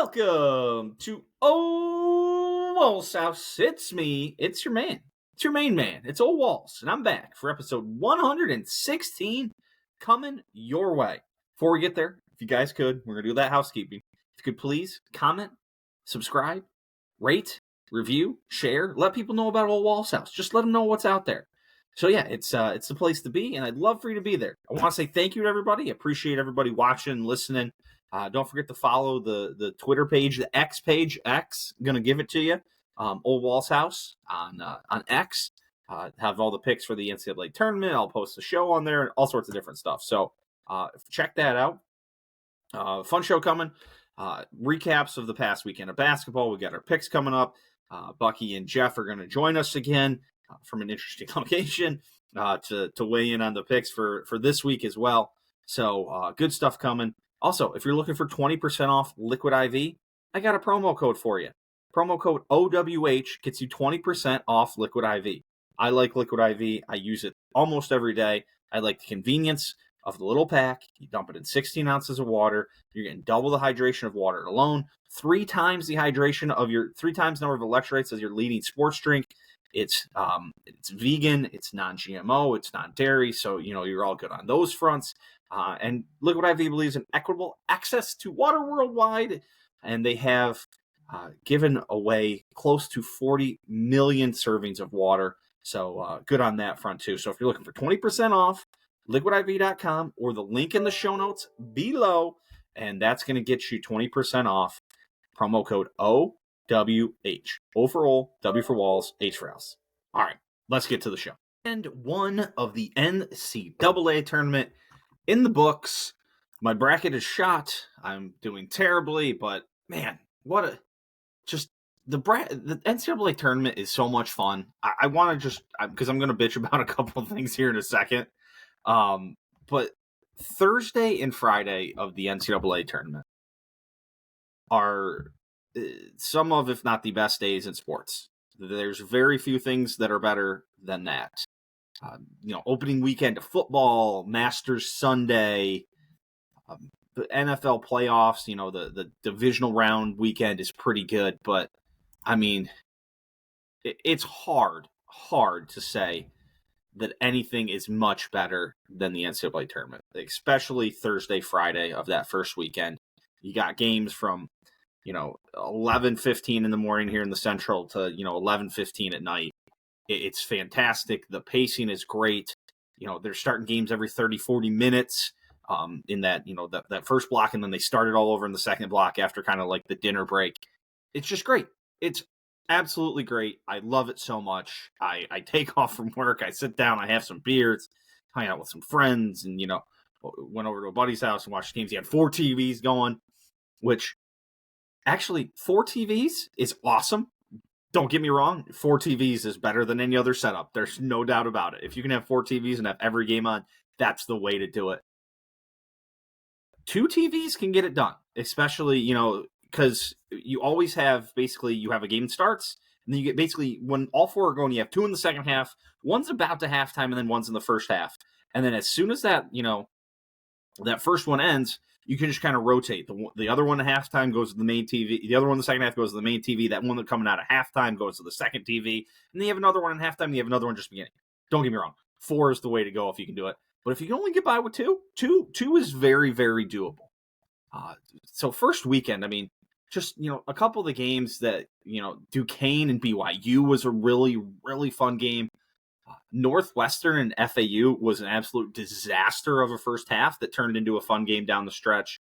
Welcome to Ole Walls House. It's me. It's your man. It's your main man. It's Ole Walls, and I'm back for episode 116 coming your way. Before we get there, if you guys could, we're going to do that housekeeping. If you could please comment, subscribe, rate, review, share, let people know about Ole Walls House. Just let them know what's out there. So yeah, it's the place to be, and I'd love for you to be there. I want to say thank you to everybody. I appreciate everybody watching, listening. Don't forget to follow the Twitter page, the X page. X, I'm gonna give it to you. Ole Walls House on X. Have all the picks for the NCAA tournament. I'll post the show on there and all sorts of different stuff. So check that out. Fun show coming. Recaps of the past weekend of basketball. We got our picks coming up. Bucky and Jeff are going to join us again from an interesting location to weigh in on the picks for this week as well. So good stuff coming. Also, if you're looking for 20% off Liquid IV, I got a promo code for you. Promo code OWH gets you 20% off Liquid IV. I like Liquid IV. I use it almost every day. I like the convenience of the little pack. You dump it in 16 ounces of water. You're getting double the hydration of water alone. 3 times the hydration of 3 times the number of electrolytes as your leading sports drink. It's vegan. It's non-GMO. It's non-dairy. So, you're all good on those fronts. And Liquid IV believes in equitable access to water worldwide, and they have given away close to 40 million servings of water. So good on that front, too. So if you're looking for 20% off, liquidiv.com or the link in the show notes below, and that's going to get you 20% off. Promo code OWH. O for Ole, W for Walls, H for House. All right, let's get to the show. And one of the NCAA tournament in the books. My bracket is shot. I'm doing terribly, but man, the NCAA tournament is so much fun. I want to because I'm going to bitch about a couple of things here in a second. But Thursday and Friday of the NCAA tournament are some of, if not the best days in sports. There's very few things that are better than that. Opening weekend of football, Masters Sunday, the NFL playoffs, the divisional round weekend is pretty good. But, I mean, it's hard to say that anything is much better than the NCAA tournament, especially Thursday, Friday of that first weekend. You got games from, 11:15 in the morning here in the Central to, 11:15 at night. It's fantastic. The pacing is great. They're starting games every 30, 40 minutes in that, that first block, and then they start it all over in the second block after kind of like the dinner break. It's just great. It's absolutely great. I love it so much. I take off from work. I sit down. I have some beers, hang out with some friends, and, went over to a buddy's house and watched games. He had 4 TVs going, which actually 4 TVs is awesome. Don't get me wrong, 4 TVs is better than any other setup. There's no doubt about it. If you can have 4 TVs and have every game on, that's the way to do it. 2 TVs can get it done, especially, because you always have, basically, you have a game that starts, and then you get basically, when all 4 are going, you have 2 in the second half, one's about to halftime, and then one's in the first half. And then as soon as that, that first one ends, you can just kind of rotate. The other one at halftime goes to the main TV. The other one in the second half goes to the main TV. That one that's coming out at halftime goes to the second TV. And then you have another one in halftime. And you have another one just beginning. Don't get me wrong. 4 is the way to go if you can do it. But if you can only get by with 2 is very, very doable. So first weekend, I mean, just, a couple of the games that, Duquesne and BYU was a really, really fun game. Northwestern and FAU was an absolute disaster of a first half that turned into a fun game down the stretch.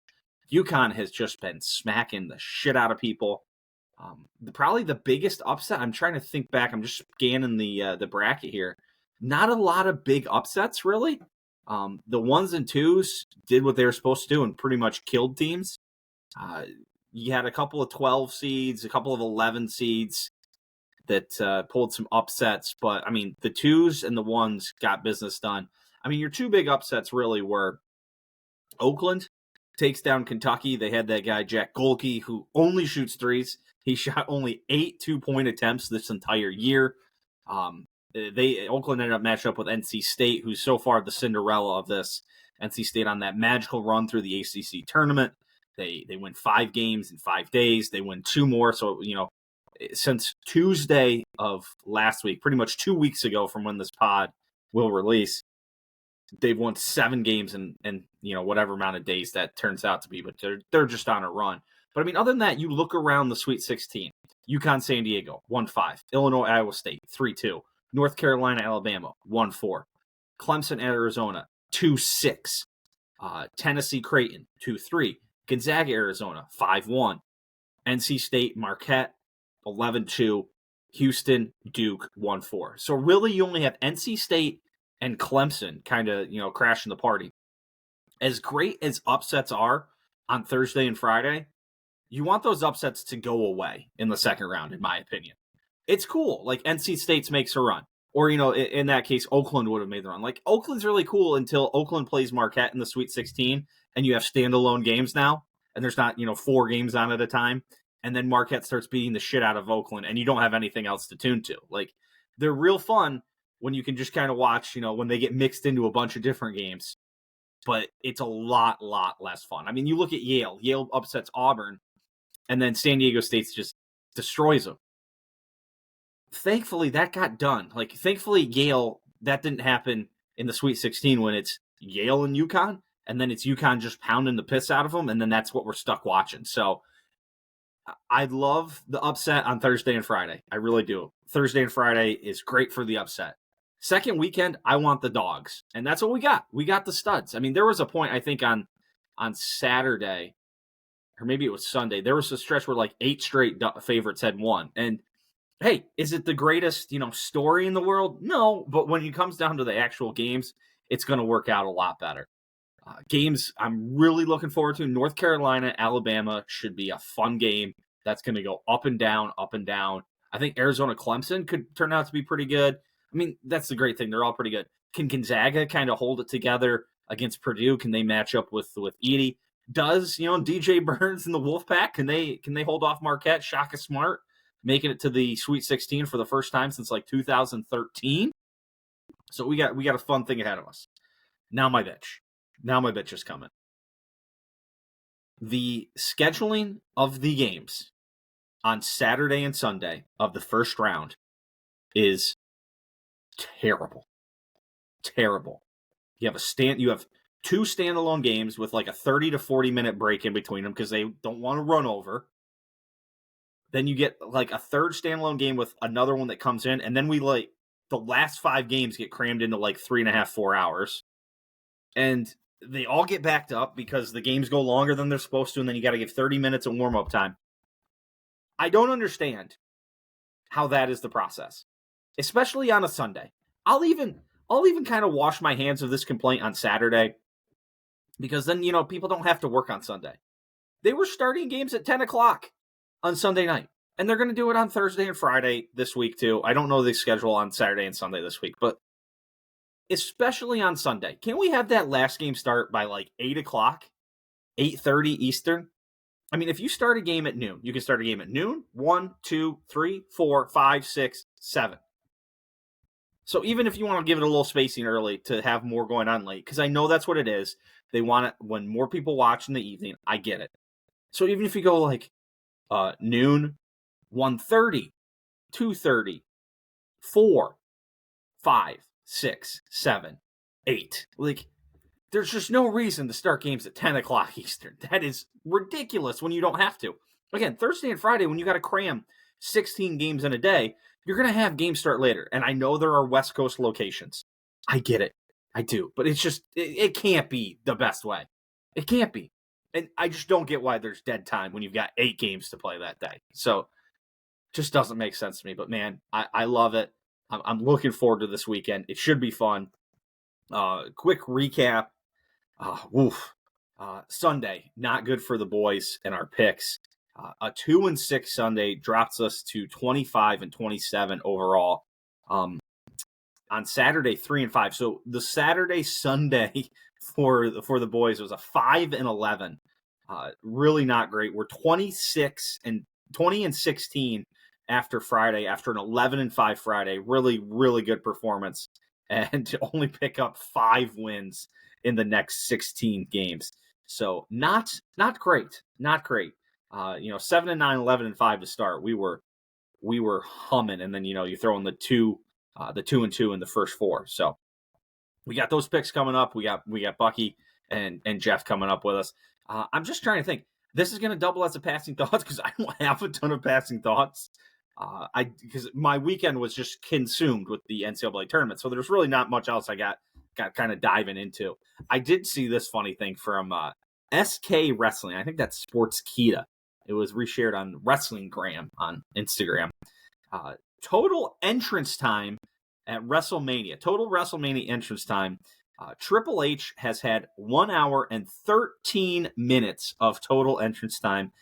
UConn has just been smacking the shit out of people. Probably the biggest upset, I'm trying to think back, I'm just scanning the bracket here. Not a lot of big upsets, really. The 1s and 2s did what they were supposed to do and pretty much killed teams. You had a couple of 12 seeds, a couple of 11 seeds that pulled some upsets, but I mean, the 2s and the 1s got business done. I mean, your 2 big upsets really were Oakland takes down Kentucky. They had that guy, Jack Golke, who only shoots threes. He shot only 8 2-point attempts this entire year. Oakland ended up matched up with NC State, who's so far the Cinderella of this. NC State on that magical run through the ACC tournament. They win 5 games in 5 days. They win 2 more. So, since Tuesday of last week, pretty much 2 weeks ago from when this pod will release, they've won 7 games in whatever amount of days that turns out to be, but they're just on a run. But I mean, other than that, you look around the Sweet 16. UConn, San Diego, 1-5. Illinois, Iowa State, 3-2. North Carolina, Alabama, 1-4. Clemson, Arizona, 2-6. Tennessee, Creighton, 2-3. Gonzaga, Arizona, 5-1. NC State, Marquette, 11-2. Houston, Duke, 1-4. So really, you only have NC State and Clemson kind of, crashing the party. As great as upsets are on Thursday and Friday, you want those upsets to go away in the second round, in my opinion. It's cool. Like, NC State makes a run. Or, in that case, Oakland would have made the run. Like, Oakland's really cool until Oakland plays Marquette in the Sweet 16, and you have standalone games now, and there's not, 4 games on at a time. And then Marquette starts beating the shit out of Oakland, and you don't have anything else to tune to. Like, they're real fun when you can just kind of watch, when they get mixed into a bunch of different games. But it's a lot less fun. I mean, you look at Yale. Yale upsets Auburn, and then San Diego State just destroys them. Thankfully, that got done. Like, thankfully, Yale, that didn't happen in the Sweet 16 when it's Yale and UConn, and then it's UConn just pounding the piss out of them, and then that's what we're stuck watching. So I love the upset on Thursday and Friday. I really do. Thursday and Friday is great for the upset. Second weekend, I want the dogs, and that's what we got. We got the studs. I mean, there was a point, I think, on Saturday, or maybe it was Sunday, there was a stretch where like 8 straight favorites had won. And hey, is it the greatest, story in the world? No, but when it comes down to the actual games, it's going to work out a lot better. Games I'm really looking forward to. North Carolina, Alabama should be a fun game. That's going to go up and down, up and down. I think Arizona, Clemson could turn out to be pretty good. I mean, that's the great thing. They're all pretty good. Can Gonzaga kind of hold it together against Purdue? Can they match up with Edie? Does, DJ Burns and the Wolfpack, can they hold off Marquette, Shaka Smart, making it to the Sweet 16 for the first time since like 2013? So we got a fun thing ahead of us. Now my bitch is coming. The scheduling of the games on Saturday and Sunday of the first round is terrible. Terrible. You have 2 standalone games with like a 30 to 40 minute break in between them because they don't want to run over. Then you get like a third standalone game with another one that comes in, and then the last 5 games get crammed into like 3.5, 4 hours. And they all get backed up because the games go longer than they're supposed to, and then you got to give 30 minutes of warm-up time. I don't understand how that is the process, especially on a Sunday. I'll even kind of wash my hands of this complaint on Saturday because then, people don't have to work on Sunday. They were starting games at 10 o'clock on Sunday night, and they're going to do it on Thursday and Friday this week too. I don't know the schedule on Saturday and Sunday this week, but especially on Sunday, can't we have that last game start by like 8 o'clock, 8:30 Eastern? I mean, if you start a game at noon, you can start a game at noon, 1, 2, 3, 4, 5, 6, 7. So even if you want to give it a little spacing early to have more going on late, because I know that's what it is. They want it when more people watch in the evening. I get it. So even if you go like noon, 1:30, 2:30, 4, 5, 6, 7, 8. Like, there's just no reason to start games at 10 o'clock Eastern. That is ridiculous when you don't have to. Again, Thursday and Friday, when you got to cram 16 games in a day, you're going to have games start later. And I know there are West Coast locations. I get it. I do. But it's just, it can't be the best way. It can't be. And I just don't get why there's dead time when you've got 8 games to play that day. So, just doesn't make sense to me. But man, I love it. I'm looking forward to this weekend. It should be fun. Quick recap. Sunday, not good for the boys and our picks. A 2-6 Sunday drops us to 25-27 overall. On Saturday, 3-5. So the Saturday Sunday for the boys was a 5-11. Really not great. We're 20-16 after Friday, after an 11-5 Friday. Really, really good performance, and to only pick up 5 wins in the next 16 games. So not great, not great. 7-9, 11-5 to start. We were humming, and then you throw in the 2-2 in the first 4. So we got those picks coming up. We got Bucky and Jeff coming up with us. I'm just trying to think. This is going to double as a passing thoughts because I don't have a ton of passing thoughts. Because my weekend was just consumed with the NCAA tournament, so there's really not much else I got kind of diving into. I did see this funny thing from SK Wrestling. I think that's Sportskeeda. It was reshared on Wrestling Gram on Instagram. Total entrance time at WrestleMania. Total WrestleMania entrance time. Triple H has had 1 hour and 13 minutes of total entrance time,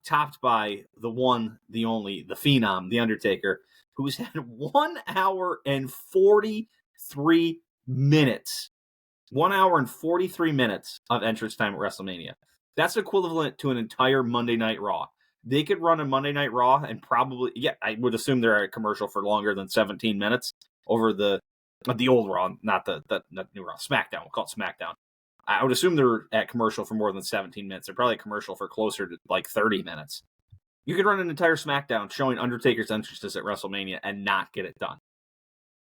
topped by the one, the only, the Phenom, The Undertaker, who's had 1 hour and 43 minutes. 1 hour and 43 minutes of entrance time at WrestleMania. That's equivalent to an entire Monday Night Raw. They could run a Monday Night Raw and probably, I would assume they're at a commercial for longer than 17 minutes over the old Raw, not the new Raw, SmackDown. We'll call it SmackDown. I would assume they're at commercial for more than 17 minutes. They're probably a commercial for closer to like 30 minutes. You could run an entire SmackDown showing Undertaker's entrances at WrestleMania and not get it done.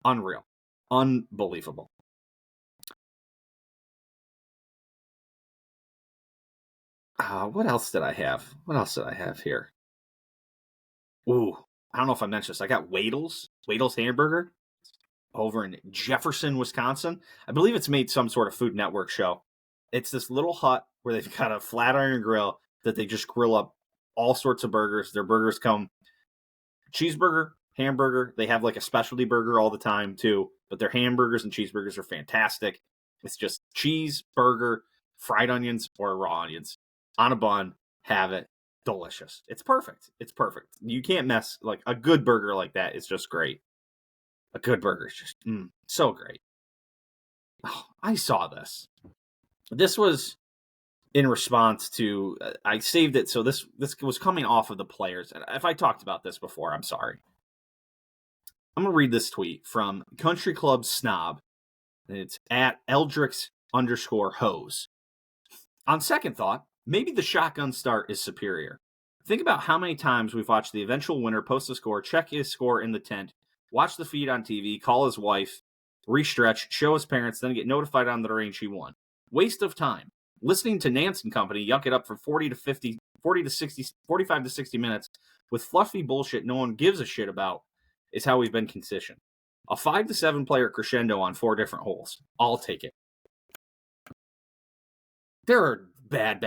Unreal. Unbelievable. What else did I have? What else did I have here? Ooh, I don't know if I mentioned this. I got Wadel's Hamburger over in Jefferson, Wisconsin. I believe it's made some sort of Food Network show. It's this little hut where they've got a flat iron grill that they just grill up all sorts of burgers. Their burgers come cheeseburger, hamburger. They have like a specialty burger all the time too, but their hamburgers and cheeseburgers are fantastic. It's just cheese, burger, fried onions, or raw onions on a bun. Have it. Delicious. It's perfect. It's perfect. You can't mess, like a good burger like that is just great. A good burger is just so great. Oh, I saw this. This was in response to, I saved it. So this was coming off of the players. And if I talked about this before, I'm sorry. I'm going to read this tweet from Country Club Snob. It's at Eldrix_hose. On second thought, maybe the shotgun start is superior. Think about how many times we've watched the eventual winner post a score, check his score in the tent, watch the feed on TV, call his wife, restretch, show his parents, then get notified on the range he won. Waste of time. Listening to Nance and company yuck it up for 45 to 60 minutes with fluffy bullshit no one gives a shit about is how we've been consistent. A 5 to 7 player crescendo on 4 different holes. I'll take it. There are bad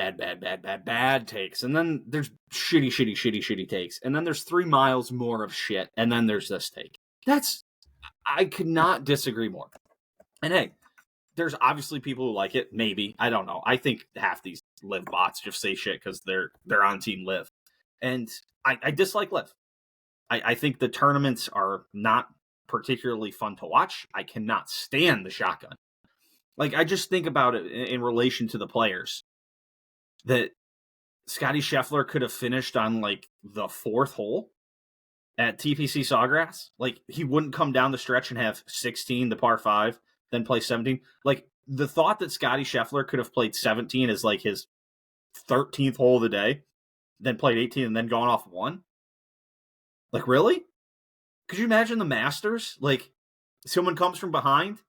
takes. And then there's shitty takes. And then there's 3 miles more of shit. And then there's this take. I could not disagree more. And hey, there's obviously people who like it. Maybe. I don't know. I think half these Liv bots just say shit because they're on Team Liv. And I dislike Liv. I think the tournaments are not particularly fun to watch. I cannot stand the shotgun. Like, I just think about it in relation to the players. That Scotty Scheffler could have finished on, like, the 4th hole at TPC Sawgrass. Like, he wouldn't come down the stretch and have 16, the par 5, then play 17. Like, the thought that Scotty Scheffler could have played 17 as, like, his 13th hole of the day, then played 18 and then gone off 1. Like, really? Could you imagine the Masters? Like, someone comes from behind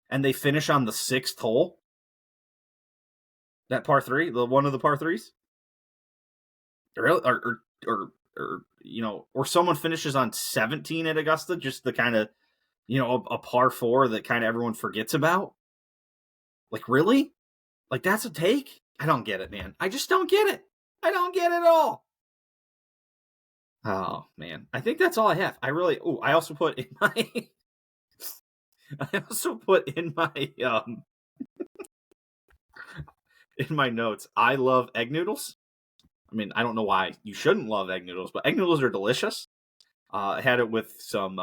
and they finish on the 6th hole? That par 3? The one of the par 3s? Or someone finishes on 17 at Augusta, just the kind of, a par 4 that kind of everyone forgets about? Like, really? Like, that's a take? I don't get it, man. I just don't get it. I don't get it at all. Oh, man. I think that's all I have. I also put in my notes, I love egg noodles. I mean, I don't know why you shouldn't love egg noodles, but egg noodles are delicious. I had it with some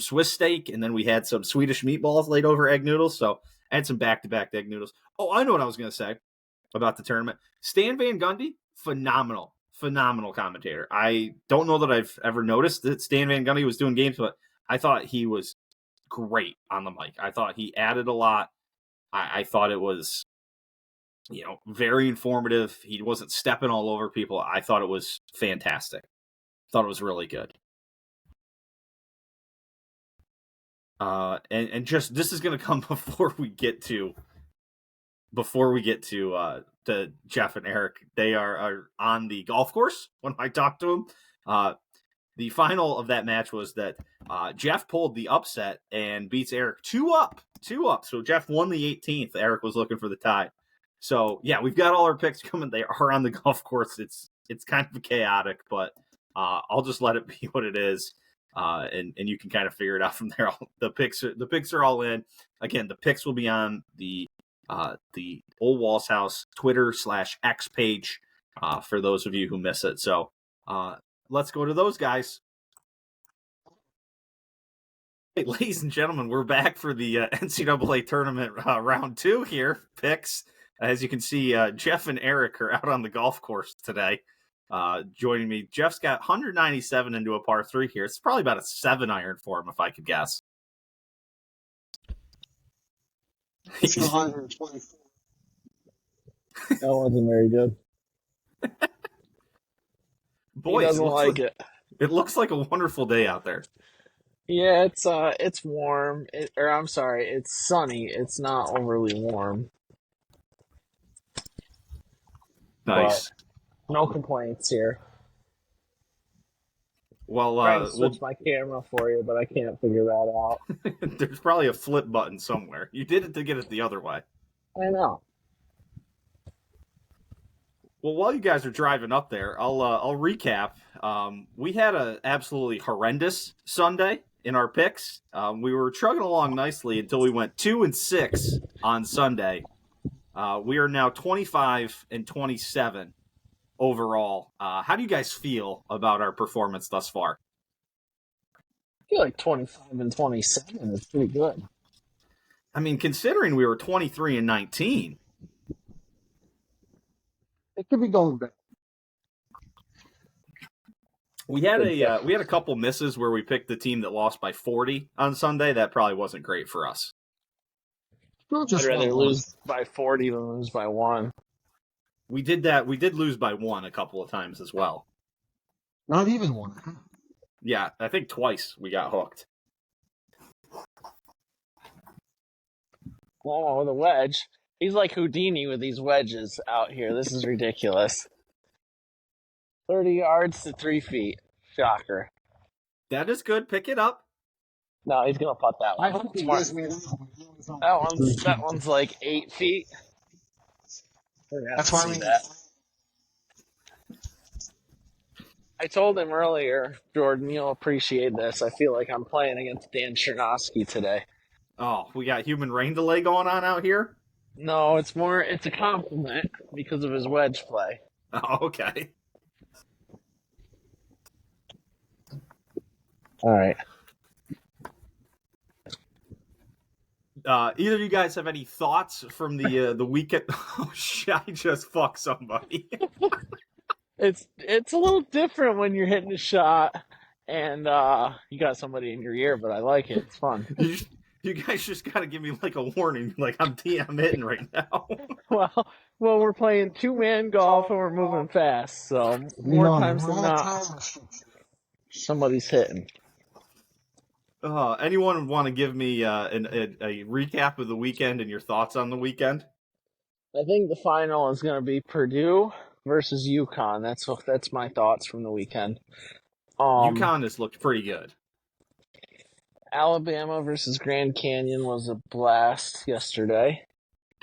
Swiss steak, and then we had some Swedish meatballs laid over egg noodles. So I had some back-to-back egg noodles. Oh, I know what I was going to say about the tournament. Stan Van Gundy, phenomenal commentator. I don't know that I've ever noticed that Stan Van Gundy was doing games, but I thought he was great on the mic. I thought he added a lot. I thought it was very informative. He wasn't stepping all over people. I thought it was fantastic. Thought it was really good. And just this is going to come before we get to Jeff and Eric. They are on the golf course when I talked to them. The final of that match was that Jeff pulled the upset and beats Eric 2-up. So Jeff won the 18th. Eric was looking for the tie. So yeah, we've got all our picks coming. They are on the golf course. It's kind of chaotic, but I'll just let it be what it is. And you can kind of figure it out from there. The picks are all in. Again, the picks will be on the Ole Walls House Twitter/X page for those of you who miss it. So let's go to those guys. Hey, ladies and gentlemen, we're back for the NCAA Tournament round 2 here. Picks. As you can see, Jeff and Eric are out on the golf course today. Joining me. Jeff's got 197 into a par 3 here. It's probably about a 7-iron for him, if I could guess. It's 124. That wasn't very good. Boy, he doesn't like it. It looks like a wonderful day out there. Yeah, it's warm. It's sunny. It's not overly warm. Nice. But no complaints here. Well, I'm trying to switch my camera for you, but I can't figure that out. There's probably a flip button somewhere. You did it to get it the other way. I know. Well, while you guys are driving up there, I'll recap. We had an absolutely horrendous Sunday in our picks. We were chugging along nicely until we went 2-6 on Sunday. We are now 25-27 overall. How do you guys feel about our performance thus far? I feel like 25-27 is pretty good. I mean, considering we were 23-19. It could be going back. We had a couple misses where we picked the team that lost by 40 on Sunday. That probably wasn't great for us. I'd rather lose by 40 than lose by 1. We did that. We did lose by 1 a couple of times as well. Not even 1. Yeah, I think twice we got hooked. Oh, the wedge. He's like Houdini with these wedges out here. This is ridiculous. 30 yards to 3 feet. Shocker. That is good. Pick it up. No, he's going to putt that one. I hope he gives me that one's like 8 feet. That's why we that. I told him earlier, Jordan, you'll appreciate this. I feel like I'm playing against Dan Chernosky today. Oh, we got human rain delay going on out here? No, it's a compliment because of his wedge play. Oh, okay. All right. Either of you guys have any thoughts from the weekend? Oh, shit, I just fucked somebody. It's a little different when you're hitting a shot and you got somebody in your ear, but I like it. It's fun. You guys just gotta give me like a warning, like I'm hitting right now. Well, we're playing 2-man golf and we're moving fast, so more times than not, somebody's hitting. Anyone want to give me a recap of the weekend and your thoughts on the weekend? I think the final is going to be Purdue versus UConn. That's my thoughts from the weekend. UConn has looked pretty good. Alabama versus Grand Canyon was a blast yesterday.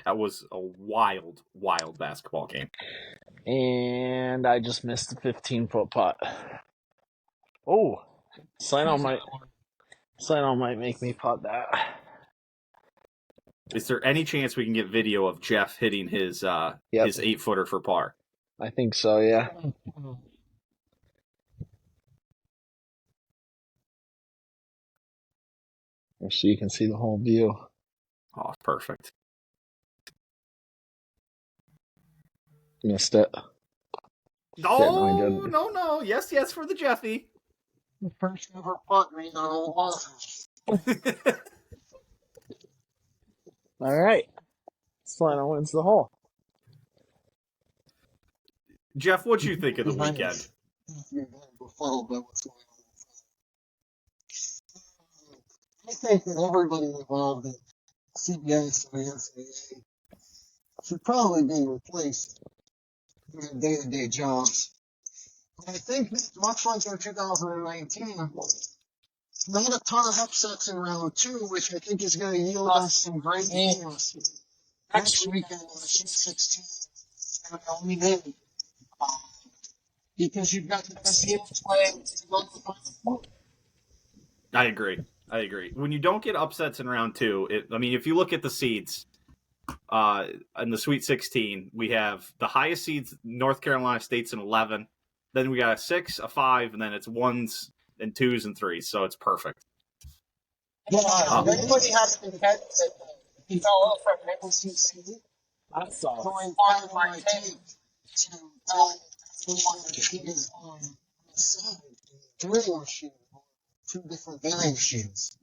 That was a wild, wild basketball game. And I just missed the 15-foot putt. Oh, Slano might make me putt that. Is there any chance we can get video of Jeff hitting his 8-footer for par? I think so, yeah. So you can see the whole view. Oh, perfect. Missed it. No. Yes, for the Jeffy. The first ever putt made on Ole Walls House. All right. Slano wins the hole. Jeff, what'd you think of the Behind weekend? us. You're befuddled by what's going on. I think that everybody involved in CBS and the NCAA should probably be replaced in their day-to-day jobs. And I think that much like in 2019, not a ton of upsets in round two, which I think is going to yield us some great games next weekend in the Sweet 16 and only then, um, because you've got the best teams playing to go to the Final Four. I agree. When you don't get upsets in round two, if you look at the seeds in the Sweet 16, we have the highest seeds, North Carolina State's in 11. Then we got a 6, a 5, and then it's 1s and 2s and 3s. So it's perfect. Yeah, everybody has to catch that he fell off from NCC. That's all. Going find my tape to tell anyone that he is on the side drilling machine, two different vending machines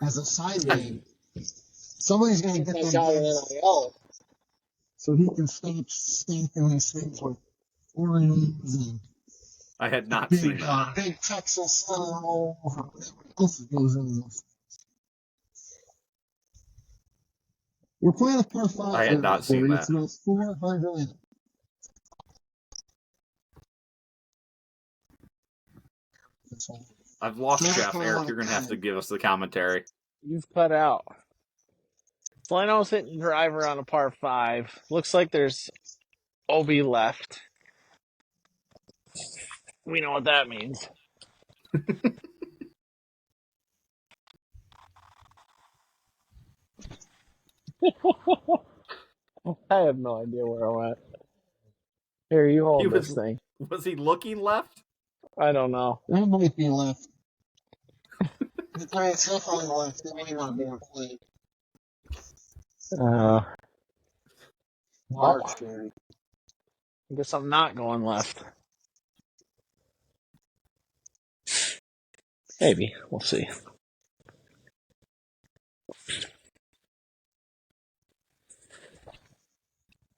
as a side game. Somebody's going to get that guy an NIL so he can stop stinking these things with Oreos and I had not seen that. big Texas cinnamon or whatever else goes in this. We're playing a par 5. I had not seen that. It's about 400. I've lost Jeff. Eric, you're going to have to give us the commentary. You've cut out. Slano's hitting driver on a par 5. Looks like there's OB left. We know what that means. I have no idea where I went. Here, you hold this thing. Was he looking left? I don't know. That might be left. It's definitely left. It may not be on play. I guess I'm not going left. Maybe. We'll see.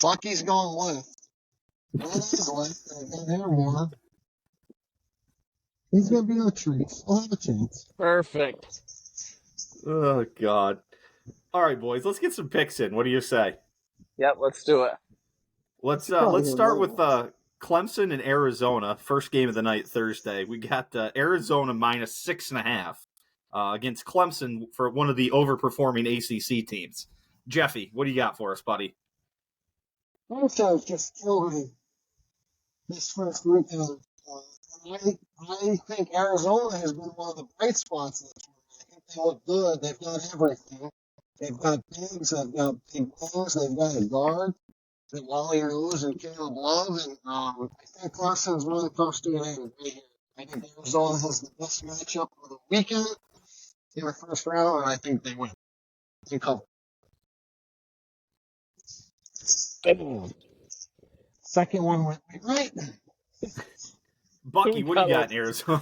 Bucky's going left. He's left. And there more. He's going to be on the trees. I'll have a chance. Perfect. Oh, God. All right, boys. Let's get some picks in. What do you say? Yep, let's do it. Let's start with Clemson and Arizona. First game of the night, Thursday. We got Arizona minus 6.5 against Clemson for one of the overperforming ACC teams. Jeffy, what do you got for us, buddy? Also, just killing this first weekend. I think Arizona has been one of the bright spots this year. I think they look good. They've got everything. They've got bigs, they've got big wings, they've got a guard that Wally Rose and Caleb Love, and I think Clemson's really close to an end right here. I think Arizona has the best matchup of the weekend in the first round, and I think they win. They cover. Second one went right. Bucky, what do you got in Arizona?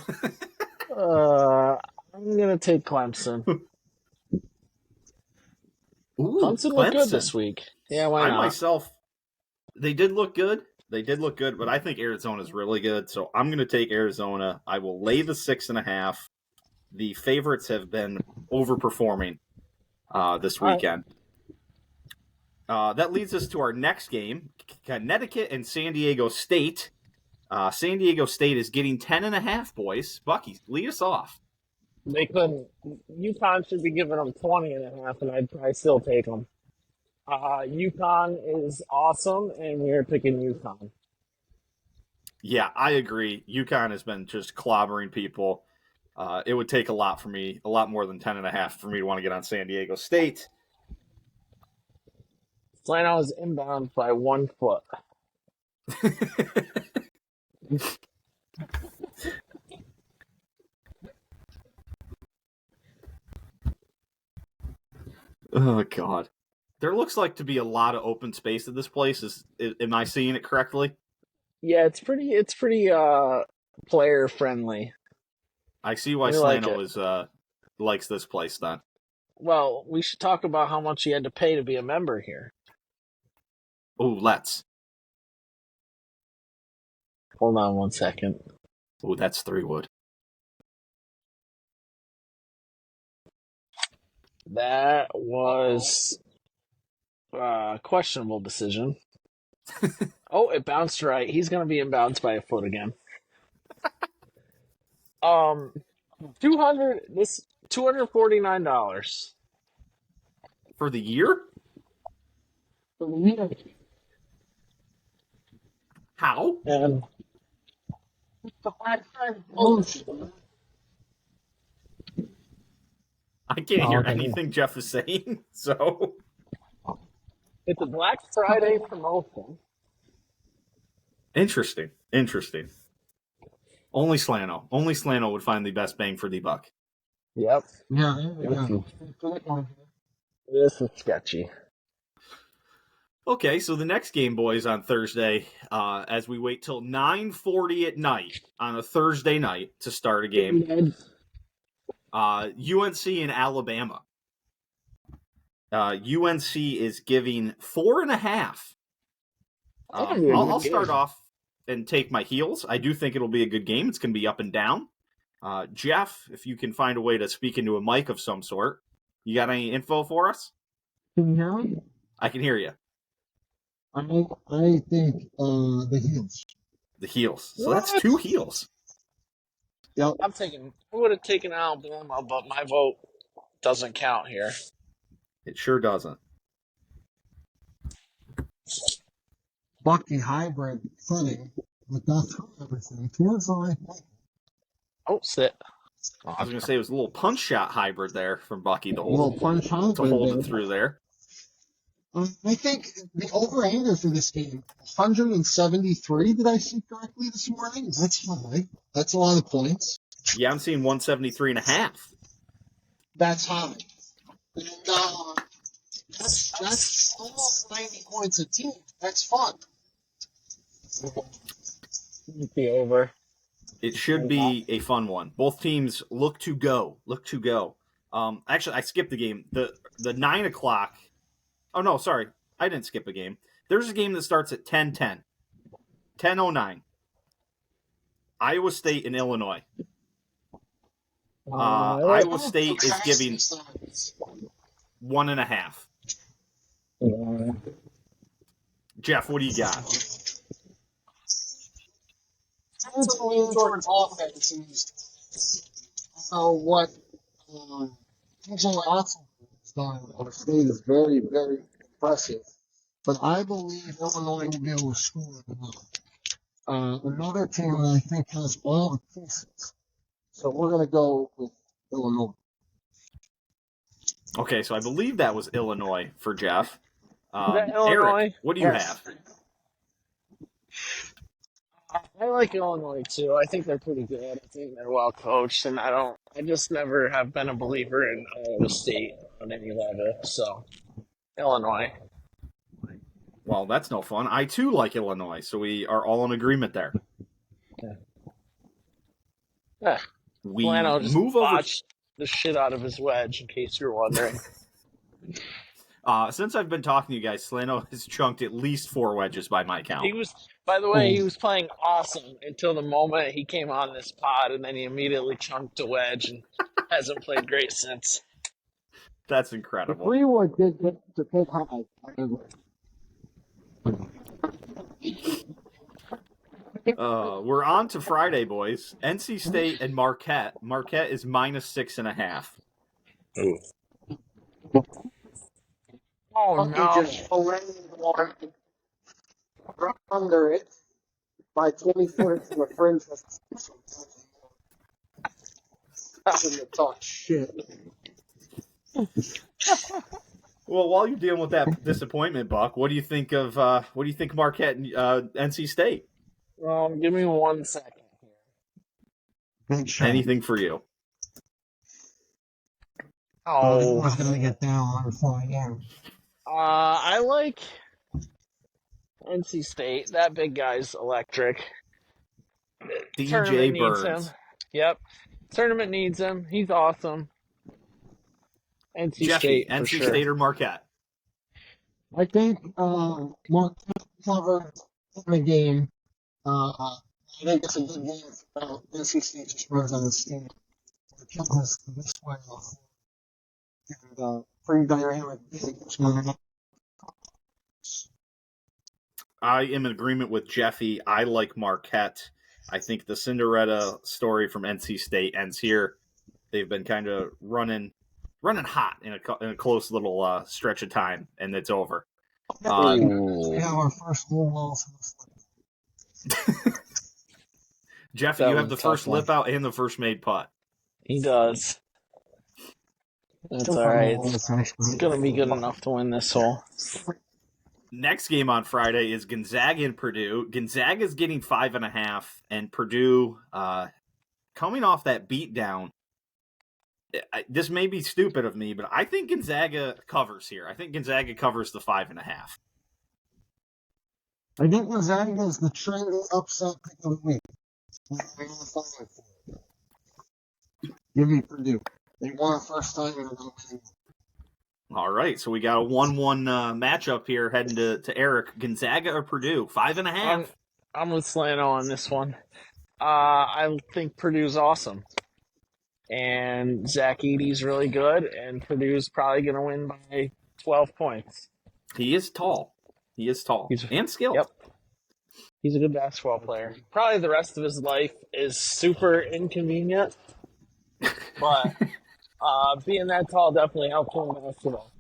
I'm going to take Clemson. Ooh, Clemson looked good this week. Yeah, why not? They did look good. But I think Arizona's really good, so I'm going to take Arizona. I will lay the 6.5. The favorites have been overperforming this weekend. That leads us to our next game, Connecticut and San Diego State. San Diego State is getting 10.5, boys. Bucky, lead us off. They couldn't. UConn should be giving them 20.5, and I'd probably still take them. UConn is awesome, and we're picking UConn. Yeah, I agree. UConn has been just clobbering people. It would take a lot more than 10.5 for me to want to get on San Diego State. Slano is inbound by 1 foot. Oh, God. There looks like to be a lot of open space at this place. Am I seeing it correctly? Yeah, it's pretty player friendly. I see why Slano likes this place then. Well, we should talk about how much you had to pay to be a member here. Oh, let's. Hold on 1 second. Oh, that's 3 wood. That was a questionable decision. Oh, it bounced right. He's going to be inbounds by a foot again. $249. For the year? For the year. How? And The Black Friday promotion. I can't hear okay. anything Jeff is saying, so... it's a Black Friday promotion. Interesting. Only Slano would find the best bang for the buck. Yep. Yeah. This is sketchy. Okay, so the next game, boys, on Thursday, as we wait till 9:40 at night on a Thursday night to start a game, UNC and Alabama. UNC is giving 4.5. I'll start off and take my heels. I do think it'll be a good game. It's going to be up and down. Jeff, if you can find a way to speak into a mic of some sort, you got any info for us? Can you hear me? I can hear you. I think the heels. The heels. So that's 2 heels. Yep. I would have taken Alabama, but my vote doesn't count here. It sure doesn't. Bucky hybrid footing, but that's everything. Towards the right. Oh, sit. I was going to say it was a little punch shot hybrid there from Bucky to little hold, punch hybrid to hold there. it through there. I think the over-hander for this game, 173, did I see correctly this morning? That's high. That's a lot of points. Yeah, I'm seeing 173.5. That's high. And that's almost 90 points a team. That's fun. The over. It should be a fun one. Both teams look to go. Actually, I skipped the game. The 9 o'clock. Oh, no, sorry. I didn't skip a game. There's a game that starts at 10:10. 10:09. Iowa State and Illinois. Iowa State is giving 1.5. Jeff, what do you got? It's leaning towards offense. So what TJ Watson has done on State is very, very impressive. But I believe Illinois will be able to score enough. Another team that I think has all the pieces. So we're going to go with Illinois. Okay, so I believe that was Illinois for Jeff. Illinois? Eric, what do you have? I like Illinois too. I think they're pretty good. I think they're well coached, and I just never have been a believer in Iowa State on any level. So, Illinois. Well, that's no fun. I too like Illinois, so we are all in agreement there. Yeah. We Slano just move over. botched the shit out of his wedge, in case you're wondering. Since I've been talking to you guys, Slano has chunked at least 4 wedges by my count. He was playing awesome until the moment he came on this pod, and then he immediately chunked a wedge and hasn't played great since. That's The incredible. Freewood did get to pick high. We're on to Friday, boys. NC State and Marquette. Marquette is -6.5. Oh, Bucky no. just filleted one under it by 24 to a fringe. To talk shit. Well, while you're dealing with that disappointment, Buck, what do you think of Marquette and NC State? Give me 1 second here. Big shot. Anything for you? I was going to get down on 4 a.m. I like NC State. That big guy's electric. DJ Tournament needs Burns. him. Yep. Tournament needs him. He's awesome. NC Jeffy, State, for NC sure. State or Marquette? I think Marquette covered in the game. I think it's a good game. NC State just runs on the steam. They're killing this way off. And pretty dynamic. I am in agreement with Jeffy. I like Marquette. I think the Cinderella story from NC State ends here. They've been kind of running hot in a close little stretch of time, and it's over. We have our first Ole Walls House. Jeff, That you have was a the tough first one. lip out and the first made putt. He does. That's all right. It's going to be good enough to win this hole. Next game on Friday is Gonzaga and Purdue. Gonzaga's getting 5.5, and Purdue, coming off that beatdown. This may be stupid of me, but I think Gonzaga covers here. I think Gonzaga covers the 5.5. I think Gonzaga is the trendy upset pick of the week. Give me Purdue. They won the first time in a winning. All right, so we got a 1-1 matchup here heading to Eric. Gonzaga or Purdue? 5.5. I'm with Slano on this one. I think Purdue's awesome. And Zach Edey's really good, and Purdue's probably going to win by 12 points. He is tall. And skilled. Yep. He's a good basketball player. Probably the rest of his life is super inconvenient, but being that tall definitely helps him in basketball.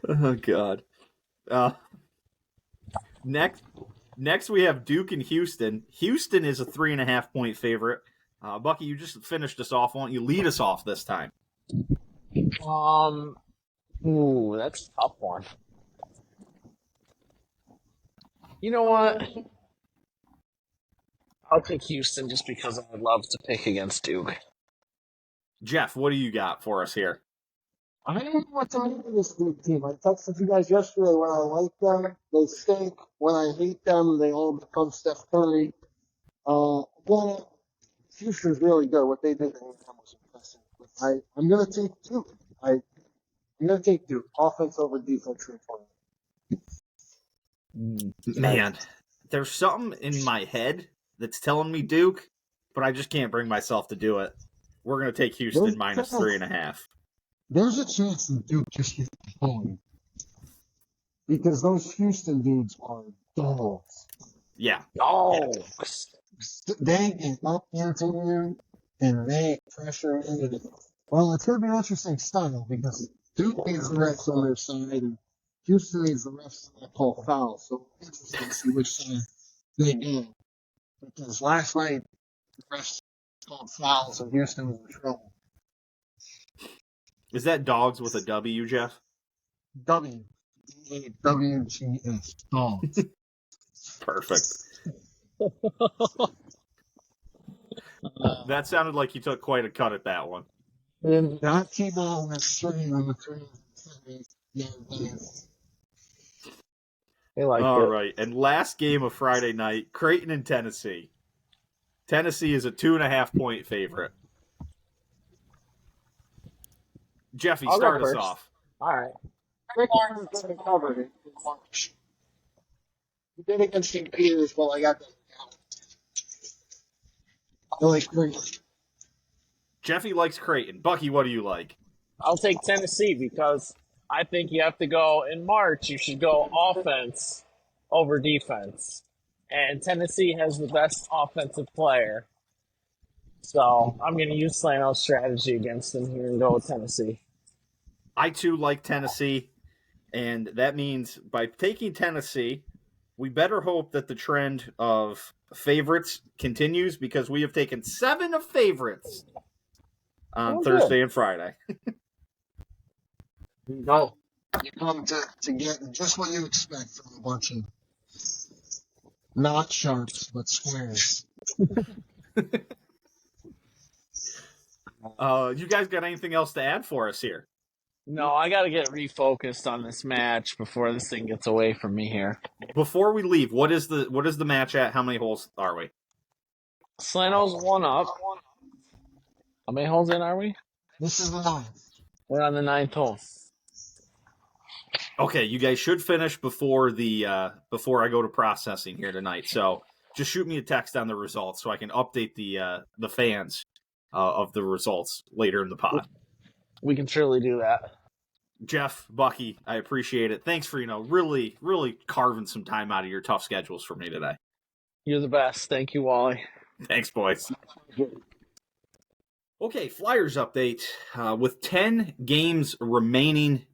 Oh, God. Next we have Duke and Houston. Houston is a 3.5-point favorite. Bucky, you just finished us off. Why don't you lead us off this time? That's a tough one. You know what? I'll pick Houston just because I would love to pick against Duke. Jeff, what do you got for us here? I don't know what to make of this Duke team. I texted you guys yesterday when I like them, they stink. When I hate them, they all become Steph Curry. Well, Houston's really good. What they did in the game was impressive. But I'm going to take Duke. I'm going to take Duke. Offense over defense. Man, there's something in my head that's telling me Duke, but I just can't bring myself to do it. We're going to take Houston minus 3.5. There's a chance that Duke just gets home. Because those Houston dudes are dogs. Yeah. Dogs. They get up into you and they pressure you. Well, it's going to be an interesting style because Duke needs the refs on their side and Houston needs the refs to call fouls. So interesting to see which side they go. Because last night, the refs called fouls and Houston was in trouble. Is that dogs with a W, Jeff? WGS. Dogs. Perfect. That sounded like you took quite a cut at that one. Not T-ball with three on the three. All right, and last game of Friday night, Creighton and Tennessee. Tennessee is a 2.5-point favorite. Jeffy, start us off. All right. Creighton covered it in March. We did against St. Peter's, well, I got that. I like Creighton. Jeffy likes Creighton. Bucky, what do you like? I'll take Tennessee because I think you have to go in March. You should go offense over defense. And Tennessee has the best offensive player. So I'm going to use Slano's strategy against them here and go with Tennessee. I, too, like Tennessee. And that means by taking Tennessee, we better hope that the trend of favorites continues because we have taken 7 of favorites on Thursday and Friday. No. You come to get just what you expect from a bunch of not sharps, but squares. You guys got anything else to add for us here? No, I got to get refocused on this match before this thing gets away from me here. Before we leave, what is the match at? How many holes are we? Slano's 1 up. How many holes in are we? This is the 9th. We're on the 9th hole. Okay, you guys should finish before I go to processing here tonight. So just shoot me a text on the results so I can update the fans of the results later in the pod. We can surely do that. Jeff, Bucky, I appreciate it. Thanks for, really, really carving some time out of your tough schedules for me today. You're the best. Thank you, Wally. Thanks, boys. Okay, Flyers update. With 10 games remaining,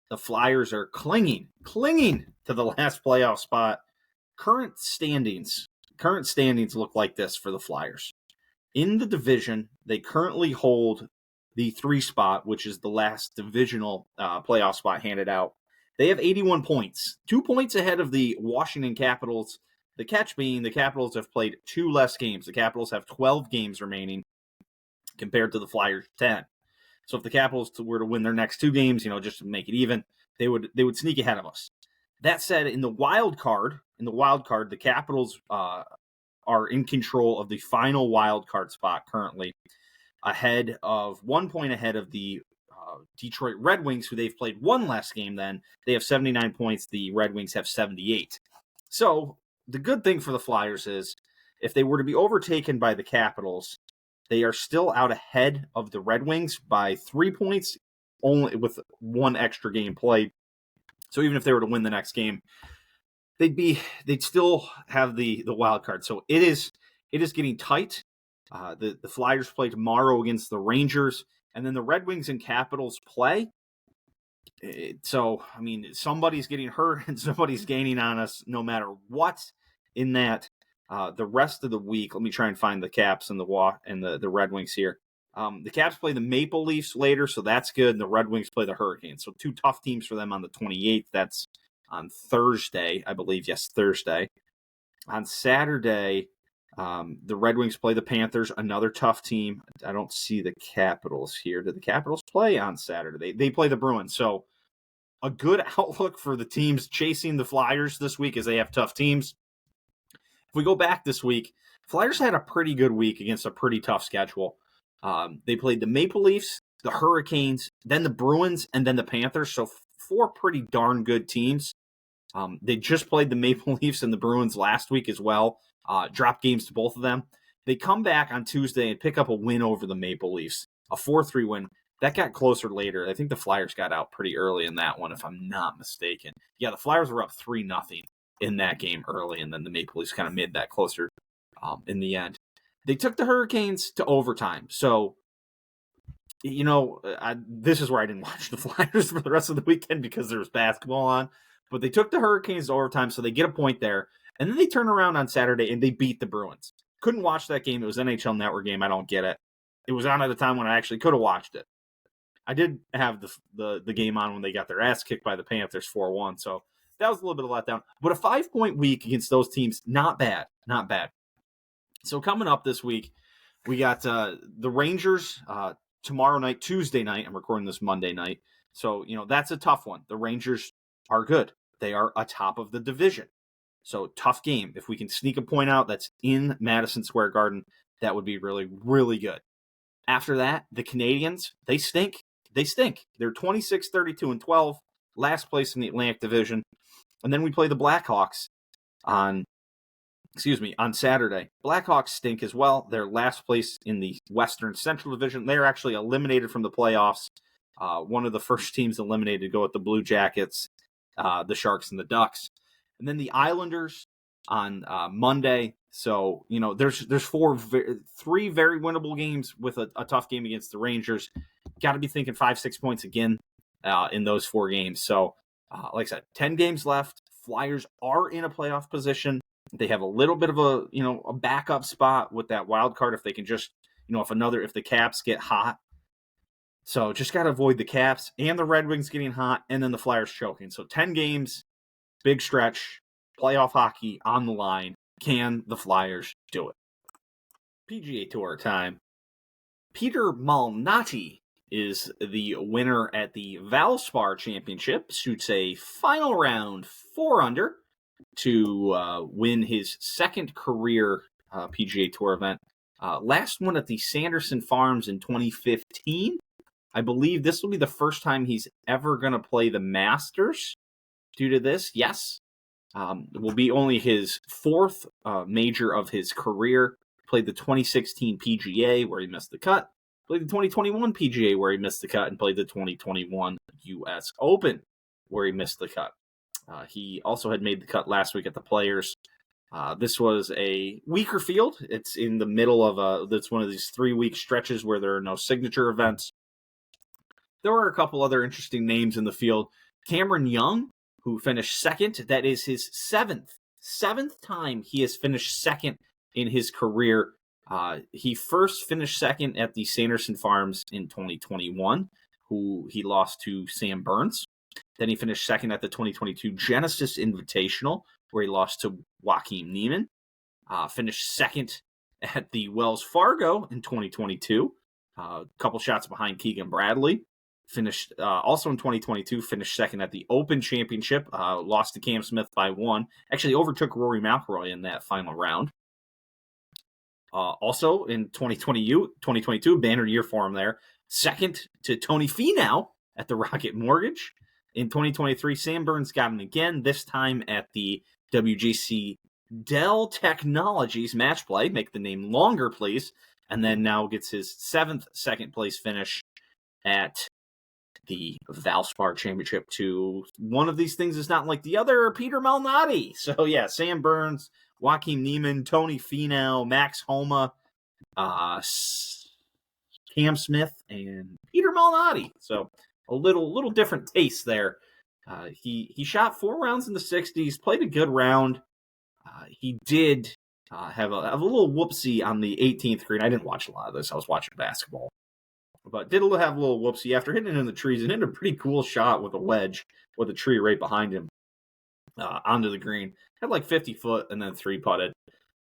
the Flyers are clinging to the last playoff spot. Current standings look like this for the Flyers. In the division, they currently hold the 3 spot, which is the last divisional playoff spot handed out. They have 81 points, 2 points ahead of the Washington Capitals. The catch being the Capitals have played 2 less games. The Capitals have 12 games remaining compared to the Flyers' 10. So if the Capitals were to win their next 2 games, just to make it even, they would sneak ahead of us. That said, in the wild card, the Capitals are in control of the final wild card spot currently, ahead of 1 point ahead of the Detroit Red Wings, who they've played 1 less game than. They have 79 points. The Red Wings have 78. So the good thing for the Flyers is if they were to be overtaken by the Capitals, they are still out ahead of the Red Wings by 3 points, only with 1 extra game played. So even if they were to win the next game, they'd still have the wild card. So it is getting tight. The Flyers play tomorrow against the Rangers, and then the Red Wings and Capitals play. So, somebody's getting hurt and somebody's gaining on us no matter what in that. The rest of the week, let me try and find the Caps and the Red Wings here. The Caps play the Maple Leafs later, so that's good, and the Red Wings play the Hurricanes. So 2 tough teams for them on the 28th. That's on Thursday, I believe. Yes, Thursday. On Saturday, the Red Wings play the Panthers, another tough team. I don't see the Capitals here. Did the Capitals play on Saturday? They play the Bruins. So a good outlook for the teams chasing the Flyers this week as they have tough teams. If we go back this week, Flyers had a pretty good week against a pretty tough schedule. They played the Maple Leafs, the Hurricanes, then the Bruins, and then the Panthers. So 4 pretty darn good teams. They just played the Maple Leafs and the Bruins last week as well. Dropped games to both of them. They come back on Tuesday and pick up a win over the Maple Leafs, a 4-3 win. That got closer later. I think the Flyers got out pretty early in that one, if I'm not mistaken. Yeah, the Flyers were up 3-0 in that game early, and then the Maple Leafs kind of made that closer in the end. They took the Hurricanes to overtime. So, this is where I didn't watch the Flyers for the rest of the weekend because there was basketball on. But they took the Hurricanes to overtime, so they get a point there. And then they turn around on Saturday and they beat the Bruins. Couldn't watch that game. It was an NHL Network game. I don't get it. It was on at a time when I actually could have watched it. I did have the game on when they got their ass kicked by the Panthers 4-1. So that was a little bit of a letdown. But a 5-point week against those teams, not bad. Not bad. So coming up this week, we got the Rangers tomorrow night, Tuesday night. I'm recording this Monday night. So, that's a tough one. The Rangers are good. They are atop of the division. So tough game. If we can sneak a point out that's in Madison Square Garden, that would be really, really good. After that, the Canadiens, they stink. They stink. They're 26-32-12, last place in the Atlantic Division. And then we play the Blackhawks on Saturday. Blackhawks stink as well. They're last place in the Western Central Division. They're actually eliminated from the playoffs. One of the first teams eliminated to go with the Blue Jackets, the Sharks, and the Ducks. And then the Islanders on Monday. So, there's 3 very winnable games with a tough game against the Rangers. Got to be thinking 5-6 points again in those 4 games. So, like I said, 10 games left. Flyers are in a playoff position. They have a little bit of a backup spot with that wild card if they can just, if the Caps get hot. So just got to avoid the Caps and the Red Wings getting hot and then the Flyers choking. So 10 games, big stretch, playoff hockey on the line. Can the Flyers do it? PGA Tour time. Peter Malnati is the winner at the Valspar Championship. Shoots a final round 4 under to win his second career PGA Tour event. Last one at the Sanderson Farms in 2015. I believe this will be the first time he's ever going to play the Masters due to this. Yes. Will be only his fourth major of his career. Played the 2016 PGA where he missed the cut. Played the 2021 PGA where he missed the cut, and played the 2021 U.S. Open where he missed the cut. He also had made the cut last week at the Players. This was a weaker field. It's in the middle of it's one of these 3-week stretches where there are no signature events. There were a couple other interesting names in the field. Cameron Young, who finished second. That is his seventh time he has finished second in his career. He first finished second at the Sanderson Farms in 2021, who he lost to Sam Burns. Then he finished second at the 2022 Genesis Invitational, where he lost to Joaquin Niemann. Finished second at the Wells Fargo in 2022, a couple shots behind Keegan Bradley. Finished also in 2022, finished second at the Open Championship, lost to Cam Smith by 1. Actually overtook Rory McIlroy in that final round. Also in 2022, banner year for him there. Second to Tony Finau at the Rocket Mortgage. In 2023, Sam Burns got him again, this time at the WGC Dell Technologies match play. Make the name longer, please. And then now gets his 7th second place finish at the Valspar Championship to one of these things is not like the other, Peter Malnati. So yeah, Sam Burns, Joaquin Niemann, Tony Finau, Max Homa, Cam Smith, and Peter Malnati. So a little different taste there. He shot 4 rounds in the 60s, played a good round. He did have a little whoopsie on the 18th green. I didn't watch a lot of this. I was watching basketball. But did have a little whoopsie after hitting it in the trees and hit a pretty cool shot with a wedge with a tree right behind him onto the green. Had like 50 foot and then 3-putted.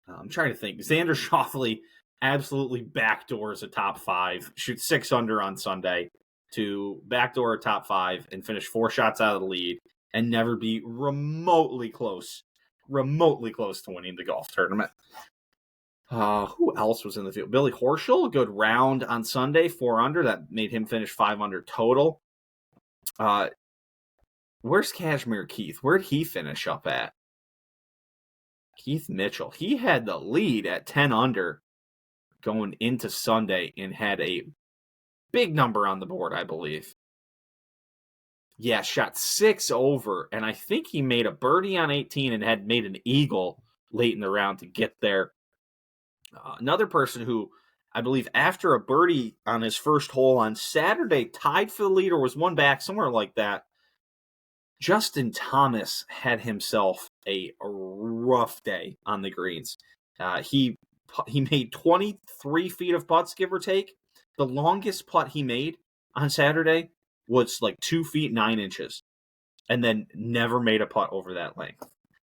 I'm trying to think. Xander Schauffele absolutely backdoors a top 5, shoots 6 under on Sunday to backdoor a top 5 and finish 4 shots out of the lead and never be remotely close to winning the golf tournament. Who else was in the field? Billy Horschel, a good round on Sunday, 4 under. That made him finish 5 under total. Where's Cashmere Keith? Where'd he finish up at? Keith Mitchell. He had the lead at 10 under going into Sunday and had a big number on the board, I believe. Yeah, shot 6 over, and I think he made a birdie on 18 and had made an eagle late in the round to get there. Another person who, I believe, after a birdie on his first hole on Saturday, tied for the lead or was one back, somewhere like that. Justin Thomas had himself a rough day on the greens. He made 23 feet of putts, give or take. The longest putt he made on Saturday was like 2 feet 9 inches, and then never made a putt over that length.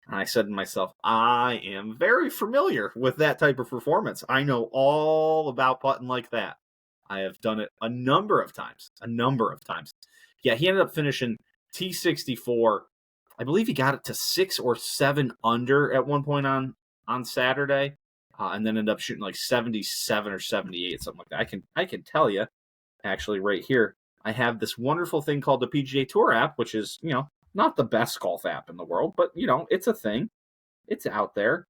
And I said to myself, I am very familiar with that type of performance. I know all about putting like that. I have done it a number of times. Yeah, he ended up finishing T64. I believe he got it to 6 or 7 under at one point on Saturday, and then ended up shooting like 77 or 78, something like that. I can tell you, actually, right here, I have this wonderful thing called the PGA Tour app, which is, not the best golf app in the world, but, it's a thing. It's out there.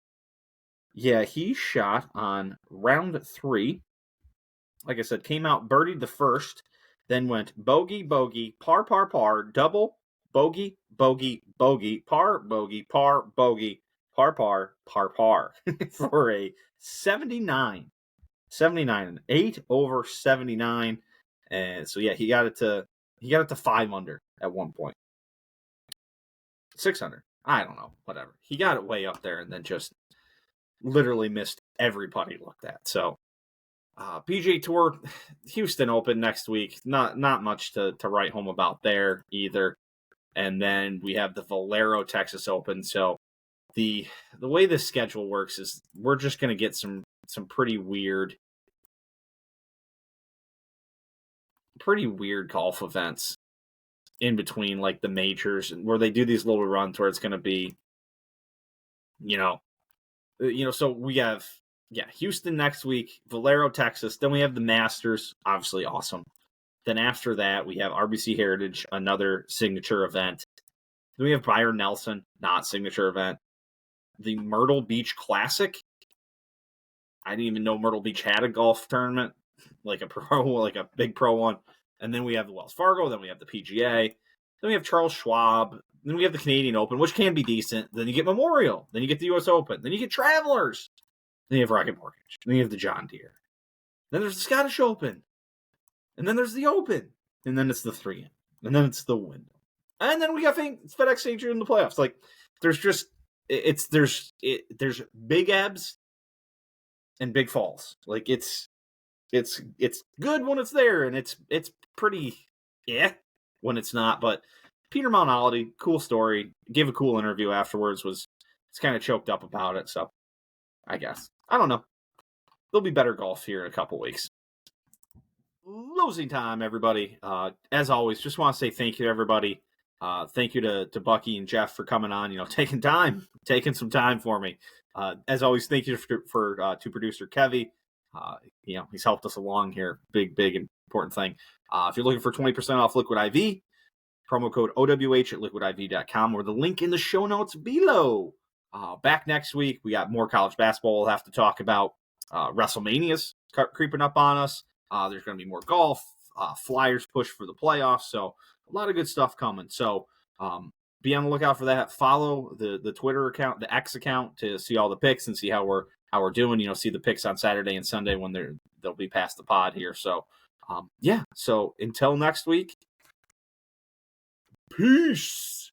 Yeah, he shot on round 3. Like I said, came out, birdied the first, then went bogey, bogey, par, par, par, double, bogey, bogey, bogey, par, bogey, par, bogey, par, par, par, par for a 79, an 8 over 79. And so, yeah, he got it to 5 under at one point. 6 under. I don't know, whatever. He got it way up there and then just literally missed every putt he looked at. So, PGA Tour, Houston Open next week. Not much to write home about there either. And then we have the Valero Texas Open. So the way this schedule works is we're just going to get some pretty weird golf events in between, like the majors, where they do these little runs where it's going to be, so we have, Houston next week, Valero, Texas. Then we have the Masters, obviously awesome. Then after that, we have RBC Heritage, another signature event. Then we have Byron Nelson, not signature event. The Myrtle Beach Classic. I didn't even know Myrtle Beach had a golf tournament, like a big pro one. And then we have the Wells Fargo. Then we have the PGA. Then we have Charles Schwab. Then we have the Canadian Open, which can be decent. Then you get Memorial. Then you get the U.S. Open. Then you get Travelers. Then you have Rocket Mortgage. Then you have the John Deere. Then there's the Scottish Open. And then there's the Open. And then it's the 3-in. And then it's the Wyndham. And then we got FedEx St. Jude in the playoffs. Like, there's big ebbs and big falls. Like, it's good when it's there, and it's pretty when it's not. But Peter Mount Holiday, cool story. Gave a cool interview afterwards. It's kind of choked up about it. So I guess I don't know. There'll be better golf here in a couple weeks. Losing time, everybody. As always, just want to say thank you to everybody. Thank you to Bucky and Jeff for coming on. Taking some time for me. As always, thank you to producer Kevy. He's helped us along here. Big important thing. If you're looking for 20% off Liquid IV, promo code OWH at liquidiv.com or the link in the show notes below. Back next week, we got more college basketball we'll have to talk about. WrestleMania's creeping up on us. There's going to be more golf. Flyers push for the playoffs. So a lot of good stuff coming. So be on the lookout for that. Follow the Twitter account, the X account, to see all the picks and see how we're doing. See the picks on Saturday and Sunday when they'll be past the pod here. So So until next week, peace.